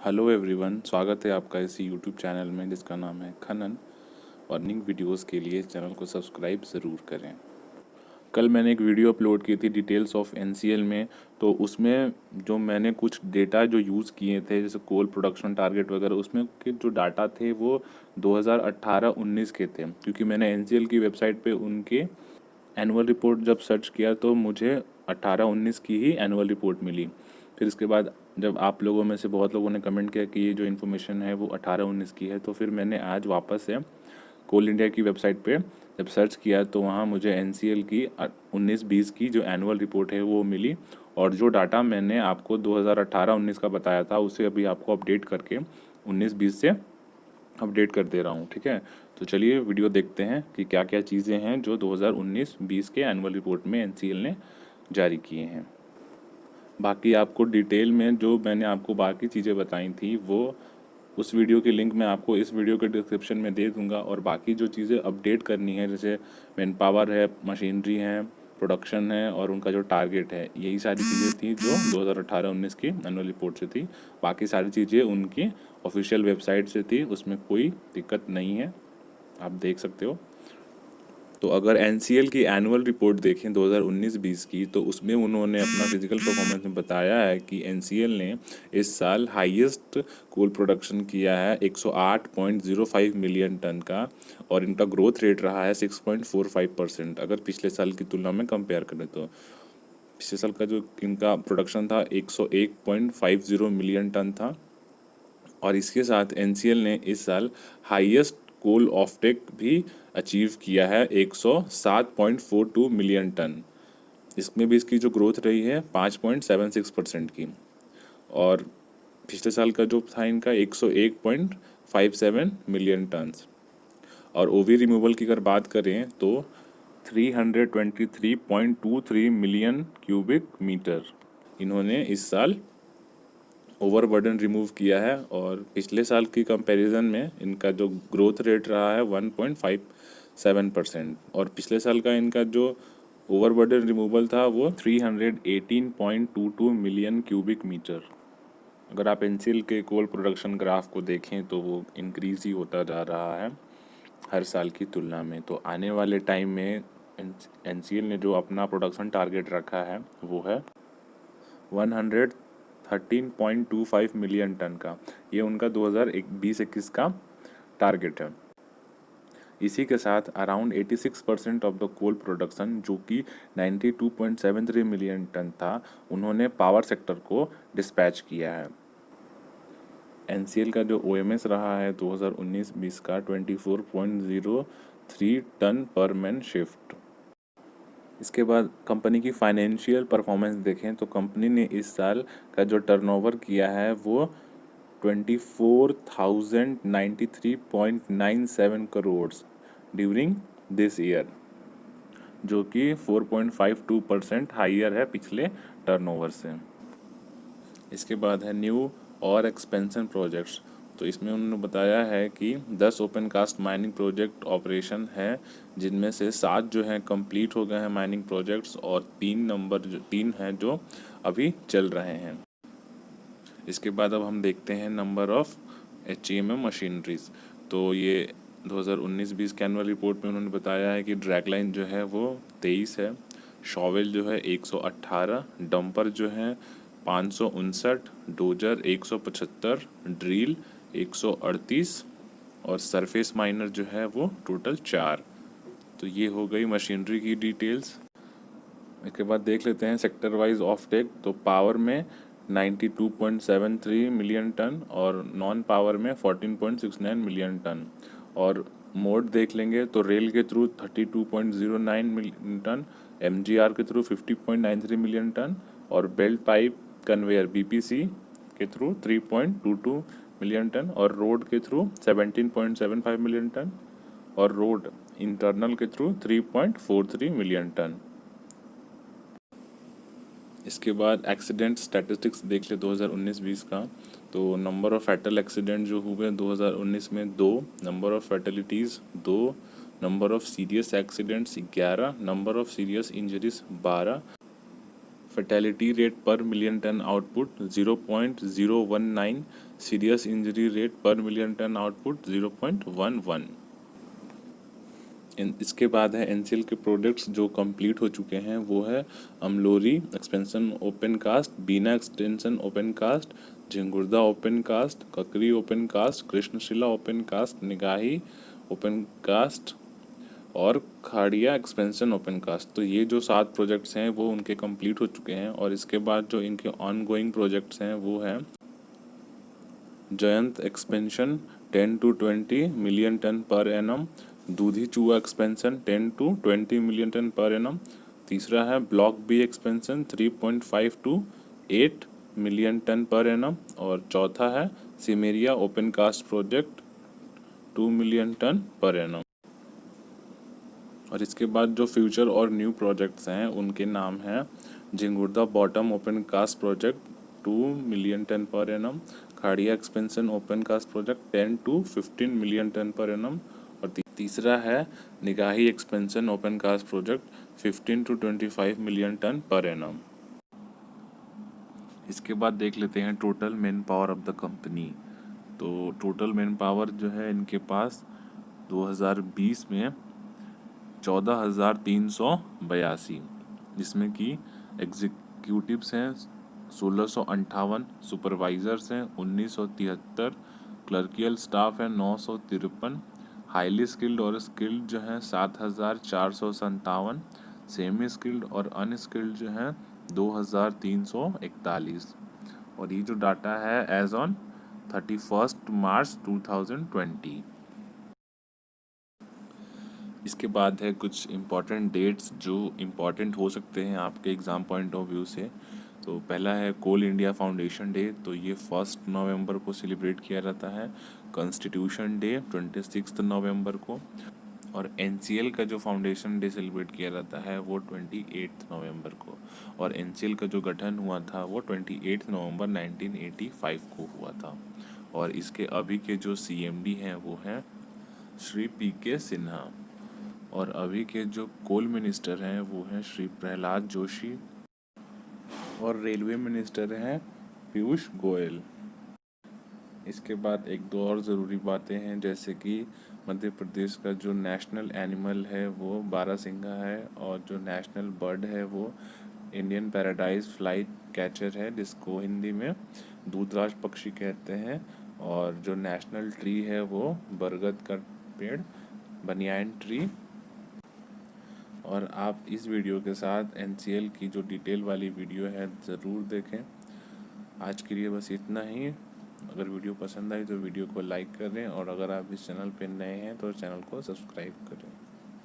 Hello everyone, स्वागत है आपका इस यूट्यूब चैनल में जिसका नाम है खनन। अर्निंग वीडियोस के लिए इस चैनल को सब्सक्राइब ज़रूर करें। कल मैंने एक वीडियो अपलोड की थी डिटेल्स ऑफ एनसीएल में। तो उसमें जो मैंने कुछ डेटा जो यूज़ किए थे जैसे कोल प्रोडक्शन टारगेट वगैरह, उसमें के जो डाटा थे वो 2018-19 के थे, क्योंकि मैंने एनसीएल की वेबसाइट पे उनके एनुअल रिपोर्ट जब सर्च किया तो मुझे 18-19 की ही एनुअल रिपोर्ट मिली। फिर इसके बाद जब आप लोगों में से बहुत लोगों ने कमेंट किया कि ये जो इन्फॉर्मेशन है वो 18-19 की है, तो फिर मैंने आज वापस से कोल इंडिया की वेबसाइट पे जब सर्च किया तो वहाँ मुझे एनसीएल की 19-20 की जो एनुअल रिपोर्ट है वो मिली। और जो डाटा मैंने आपको 2018-19 का बताया था उसे अभी आपको अपडेट करके 19-20 से अपडेट कर दे रहा हूँ, ठीक है। तो चलिए वीडियो देखते हैं कि क्या क्या चीज़ें हैं जो 2019-20 के एनुअल रिपोर्ट में एनसीएल ने जारी किए हैं। बाकी आपको डिटेल में जो मैंने आपको बाकी चीज़ें बताई थी वो उस वीडियो की लिंक मैं आपको इस वीडियो के डिस्क्रिप्शन में दे दूंगा। और बाकी जो चीज़ें अपडेट करनी है जैसे मैन पावर है, मशीनरी है, प्रोडक्शन है और उनका जो टारगेट है, यही सारी चीज़ें थी जो 2018-19 की एनुअल रिपोर्ट से थी। बाकी सारी चीज़ें उनकी ऑफिशियल वेबसाइट से थी, उसमें कोई दिक्कत नहीं है, आप देख सकते हो। तो अगर एनसीएल की एनुअल रिपोर्ट देखें 2019-20 की, तो उसमें उन्होंने अपना फिजिकल परफॉर्मेंस में बताया है कि एनसीएल ने इस साल हाईएस्ट कोल प्रोडक्शन किया है 108.05 मिलियन टन का, और इनका ग्रोथ रेट रहा है 6.45%। अगर पिछले साल की तुलना में कंपेयर करें तो पिछले साल का जो इनका प्रोडक्शन था 101.50 मिलियन टन था। और इसके साथ एनसीएल ने इस साल हाईएस्ट कोल ऑफटेक भी अचीव किया है 107.42 मिलियन टन। इसमें भी इसकी जो ग्रोथ रही है 5.76% की। और पिछले साल का जो था इनका 101.57 मिलियन टन। और ओवी रिमूवल की अगर बात करें तो 323.23 मिलियन क्यूबिक मीटर इन्होंने इस साल ओवरबर्डन रिमूव किया है। और पिछले साल की कंपैरिजन में इनका जो ग्रोथ रेट रहा है 1.57%। और पिछले साल का इनका जो ओवरबर्डन रिमूवल था वो 318.22 मिलियन क्यूबिक मीटर। अगर आप एनसीएल के कोल प्रोडक्शन ग्राफ को देखें तो वो इंक्रीज ही होता जा रहा है हर साल की तुलना में। तो आने वाले टाइम में एनसीएल ने जो अपना प्रोडक्शन टारगेट रखा है वो है 113.25 मिलियन टन का। ये उनका 2020-21 का टारगेट है। इसी के साथ around 86% of the coal production जो कि 92.73 मिलियन टन था, उन्होंने पावर सेक्टर को डिस्पैच किया है। एनसीएल का जो ओएमएस रहा है 2019-20 का 24.03 टन पर मैन शिफ्ट। इसके बाद कंपनी की फाइनेंशियल परफॉर्मेंस देखें तो कंपनी ने इस साल का जो टर्नओवर किया है वो 24,093.97 करोड़ ड्यूरिंग दिस ईयर, जो कि 4.52% हाइयर है पिछले टर्नओवर से। इसके बाद है न्यू और एक्सपेंशन प्रोजेक्ट्स। तो इसमें उन्होंने बताया है कि 10 open cast mining project operation है, जिनमें से 7 जो हैं कंप्लीट हो गए हैं माइनिंग प्रोजेक्ट्स, और 3 हैं जो अभी चल रहे हैं। इसके बाद अब हम देखते हैं नंबर ऑफ एचईएमएम मशीनरीज। तो ये 2019-20 के एनुअल रिपोर्ट में उन्होंने बताया है कि ड्रैगलाइन जो है वो 23 है, शॉवेल जो है 118, डंपर जो है 559, डोजर 175, ड्रिल 138 और सरफेस माइनर जो है वो टोटल 4। तो ये हो गई मशीनरी की डिटेल्स। इसके बाद देख लेते हैं सेक्टर वाइज ऑफ टेक। तो पावर में 92.73 मिलियन टन और नॉन पावर में 14.69 मिलियन टन। और मोड देख लेंगे तो रेल के थ्रू 32.09 मिलियन टन, एमजीआर के थ्रू 50.93 मिलियन टन और बेल्ट पाइप कन्वेयर बीपीसी के थ्रू 3.22 मिलियन टन और रोड के थ्रू 17.75 मिलियन टन और रोड इंटरनल के थ्रू 3.43 मिलियन टन। इसके बाद एक्सीडेंट स्टैटिस्टिक्स देख ले 2019-20 का। तो नंबर ऑफ़ फैटल एक्सीडेंट जो हुए 2019 में 2, number of fatalities 2, number of serious accidents 11, number of serious injuries 12, fatality rate per million tonne output 0.019, serious injury rate per million tonne output 0.11। इसके बाद है एनसीएल के प्रोडक्ट्स जो कंप्लीट हो चुके हैं, वो है Amlori expansion open cast, Bina extension open cast, Jhingurda open cast, Kakri open cast, Krishnashila open cast, Nigahi open cast और खाड़िया एक्सपेंशन ओपन कास्ट। तो ये जो 7 प्रोजेक्ट्स हैं वो उनके कंप्लीट हो चुके हैं। और इसके बाद जो इनके ऑनगोइंग प्रोजेक्ट्स हैं वो है Jayant expansion 10 to 20 million tonne per annum, Dudhichua expansion 10 to 20 million tonne per annum. तीसरा है block B expansion 3.5 to 8 million tonne per annum. और चौथा है Simeria open cast project 2 million tonne per annum. और इसके बाद जो फ्यूचर और न्यू प्रोजेक्ट्स हैं उनके नाम हैं Jhingurda bottom open cast project 2 million tonne per annum, Khadia expansion open cast project 10 to 15 million tonne per annum. और तीसरा है Nigahi expansion open cast project 15 to 25 million tonne per annum. इसके बाद देख लेते हैं total man power of the company. तो total man power जो है इनके पास 2020 में 14,382, जिसमें कि एग्जीक्यूटिव्स हैं 1658, सुपरवाइजर्स हैं 1973, क्लर्कियल स्टाफ है 953, हाईली स्किल्ड और स्किल्ड जो हैं 7,457, सेमी स्किल्ड और अनस्किल्ड जो हैं 2,341। और ये जो डाटा है एज ऑन 31 मार्च 2020। इसके बाद है कुछ इम्पॉर्टेंट डेट्स जो इम्पॉर्टेंट हो सकते हैं आपके एग्ज़ाम पॉइंट ऑफ व्यू से। तो पहला है कोल इंडिया फाउंडेशन डे, तो ये 1 नवंबर को सेलिब्रेट किया जाता है। कॉन्स्टिट्यूशन डे 26 नवंबर को। और एनसीएल का जो फाउंडेशन डे सेलिब्रेट किया जाता है वो 28 नवंबर को। और एनसीएल का जो गठन हुआ था वो 28 नवंबर 1985 को हुआ था। और इसके अभी के जो सीएमडी हैं वो हैं श्री पीके सिन्हा। और अभी के जो कोल मिनिस्टर हैं वो हैं श्री प्रहलाद जोशी। और रेलवे मिनिस्टर हैं पीयूष गोयल। इसके बाद एक दो और ज़रूरी बातें हैं, जैसे कि मध्य प्रदेश का जो नेशनल एनिमल है वो बारहसिंगा है। और जो नेशनल बर्ड है वो इंडियन पैराडाइज फ्लाई कैचर है, जिसको हिंदी में दूधराज पक्षी कहते हैं। और जो नेशनल ट्री है वो बरगद का पेड़, बनियान ट्री। और आप इस वीडियो के साथ एनसीएल की जो डिटेल वाली वीडियो है ज़रूर देखें। आज के लिए बस इतना ही। अगर वीडियो पसंद आई तो वीडियो को लाइक करें, और अगर आप इस चैनल पर नए हैं तो चैनल को सब्सक्राइब करें।